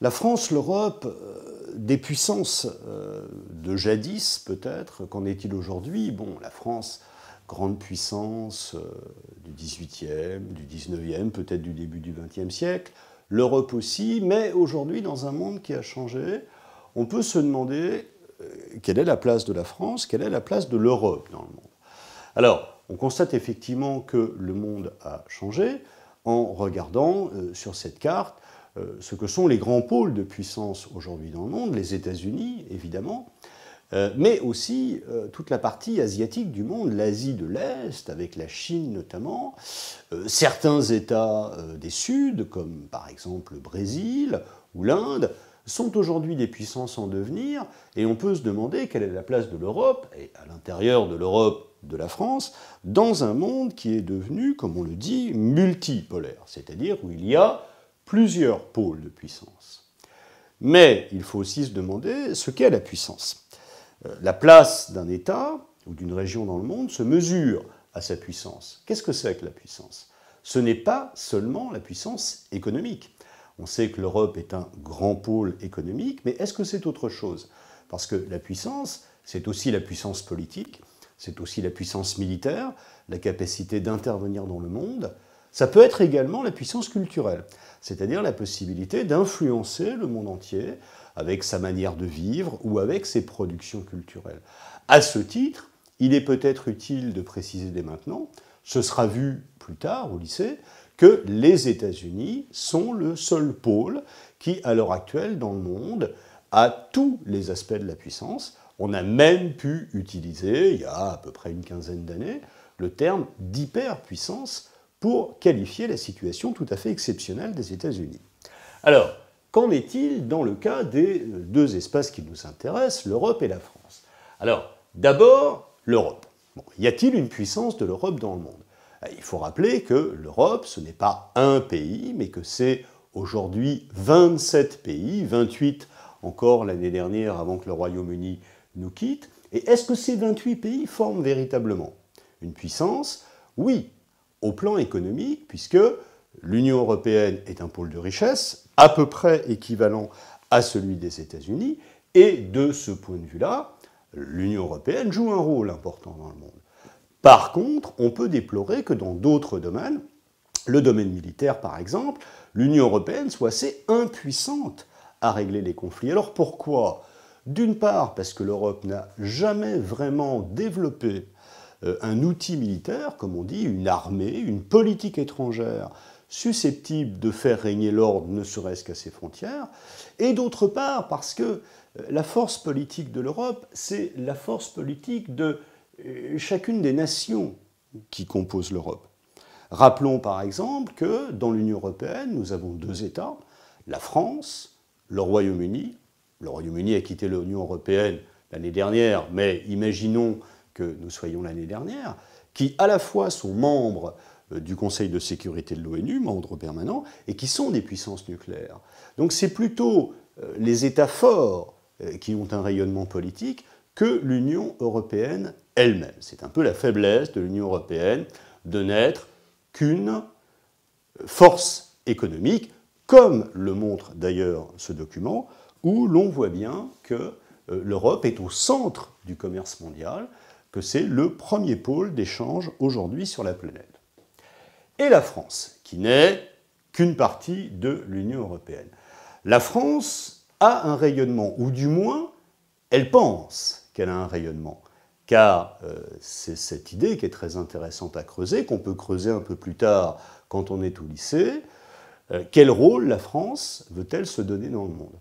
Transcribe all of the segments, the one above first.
La France, l'Europe, des puissances de jadis peut-être, qu'en est-il aujourd'hui? Bon, la France, grande puissance du XVIIIe, du XIXe, peut-être du début du XXe siècle, l'Europe aussi, mais aujourd'hui, dans un monde qui a changé, on peut se demander quelle est la place de la France, quelle est la place de l'Europe dans le monde. Alors, on constate effectivement que le monde a changé en regardant sur cette carte ce que sont les grands pôles de puissance aujourd'hui dans le monde, les États-Unis évidemment, mais aussi toute la partie asiatique du monde, l'Asie de l'Est, avec la Chine notamment, certains États des Suds, comme par exemple le Brésil ou l'Inde, sont aujourd'hui des puissances en devenir, et on peut se demander quelle est la place de l'Europe, et à l'intérieur de l'Europe, de la France, dans un monde qui est devenu, comme on le dit, multipolaire, c'est-à-dire où il y a plusieurs pôles de puissance. Mais il faut aussi se demander ce qu'est la puissance. La place d'un État ou d'une région dans le monde se mesure à sa puissance. Qu'est-ce que c'est que la puissance? Ce n'est pas seulement la puissance économique. On sait que l'Europe est un grand pôle économique, mais est-ce que c'est autre chose? Parce que la puissance, c'est aussi la puissance politique, c'est aussi la puissance militaire, la capacité d'intervenir dans le monde. Ça peut être également la puissance culturelle, c'est-à-dire la possibilité d'influencer le monde entier avec sa manière de vivre ou avec ses productions culturelles. À ce titre, il est peut-être utile de préciser dès maintenant, ce sera vu plus tard au lycée, que les États-Unis sont le seul pôle qui, à l'heure actuelle, dans le monde, a tous les aspects de la puissance. On a même pu utiliser, il y a à peu près une quinzaine d'années, le terme d'hyperpuissance pour qualifier la situation tout à fait exceptionnelle des États-Unis. Alors, qu'en est-il dans le cas des deux espaces qui nous intéressent, l'Europe et la France? Alors, d'abord, l'Europe. Bon, y a-t-il une puissance de l'Europe dans le monde? Il faut rappeler que l'Europe, ce n'est pas un pays, mais que c'est aujourd'hui 27 pays, 28 encore l'année dernière avant que le Royaume-Uni nous quitte. Et est-ce que ces 28 pays forment véritablement une puissance? Oui, au plan économique, puisque l'Union européenne est un pôle de richesse à peu près équivalent à celui des États-Unis, et de ce point de vue-là, l'Union européenne joue un rôle important dans le monde. Par contre, on peut déplorer que dans d'autres domaines, le domaine militaire par exemple, l'Union européenne soit assez impuissante à régler les conflits. Alors pourquoi? D'une part, parce que l'Europe n'a jamais vraiment développé un outil militaire, comme on dit, une armée, une politique étrangère susceptible de faire régner l'ordre ne serait-ce qu'à ses frontières, et d'autre part parce que la force politique de l'Europe, c'est la force politique de chacune des nations qui composent l'Europe. Rappelons par exemple que dans l'Union européenne, nous avons deux États, la France, le Royaume-Uni. Le Royaume-Uni a quitté l'Union européenne l'année dernière, mais imaginons que nous soyons l'année dernière, qui à la fois sont membres du Conseil de sécurité de l'ONU, membres permanents, et qui sont des puissances nucléaires. Donc c'est plutôt les États forts qui ont un rayonnement politique que l'Union européenne elle-même. C'est un peu la faiblesse de l'Union européenne de n'être qu'une force économique, comme le montre d'ailleurs ce document, où l'on voit bien que l'Europe est au centre du commerce mondial, que c'est le premier pôle d'échange aujourd'hui sur la planète. Et la France, qui n'est qu'une partie de l'Union européenne. La France a un rayonnement, ou du moins, elle pense qu'elle a un rayonnement. Car c'est cette idée qui est très intéressante à creuser, qu'on peut creuser un peu plus tard quand on est au lycée. Quel rôle la France veut-elle se donner dans le monde?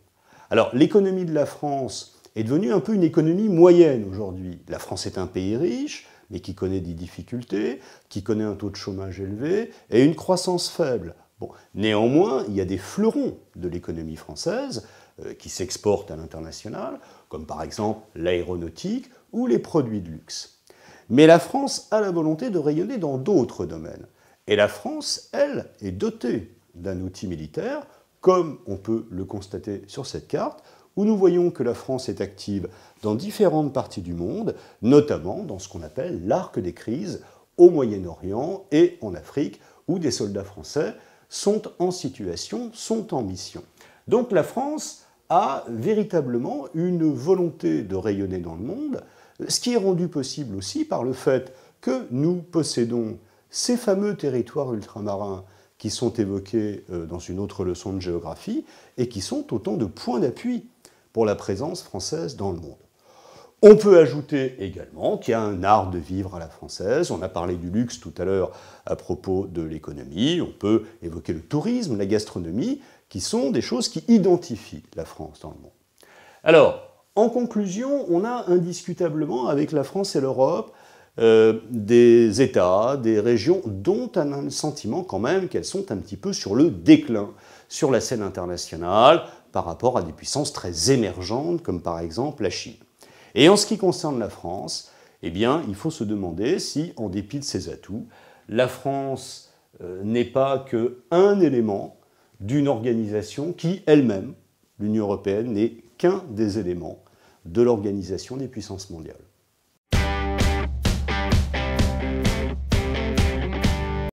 Alors, l'économie de la France est devenue un peu une économie moyenne aujourd'hui. La France est un pays riche, mais qui connaît des difficultés, qui connaît un taux de chômage élevé et une croissance faible. Bon, néanmoins, il y a des fleurons de l'économie française qui s'exportent à l'international, comme par exemple l'aéronautique ou les produits de luxe. Mais la France a la volonté de rayonner dans d'autres domaines. Et la France, elle, est dotée d'un outil militaire, comme on peut le constater sur cette carte, où nous voyons que la France est active dans différentes parties du monde, notamment dans ce qu'on appelle l'arc des crises, au Moyen-Orient et en Afrique, où des soldats français sont en situation, sont en mission. Donc la France a véritablement une volonté de rayonner dans le monde, ce qui est rendu possible aussi par le fait que nous possédons ces fameux territoires ultramarins qui sont évoqués dans une autre leçon de géographie et qui sont autant de points d'appui pour la présence française dans le monde. On peut ajouter également qu'il y a un art de vivre à la française. On a parlé du luxe tout à l'heure à propos de l'économie. On peut évoquer le tourisme, la gastronomie, qui sont des choses qui identifient la France dans le monde. Alors, en conclusion, on a indiscutablement, avec la France et l'Europe, des États, des régions dont on a le sentiment quand même qu'elles sont un petit peu sur le déclin sur la scène internationale par rapport à des puissances très émergentes comme par exemple la Chine. Et en ce qui concerne la France, eh bien, il faut se demander si, en dépit de ses atouts, la France n'est pas qu'un élément d'une organisation qui, elle-même, l'Union européenne, n'est qu'un des éléments de l'organisation des puissances mondiales.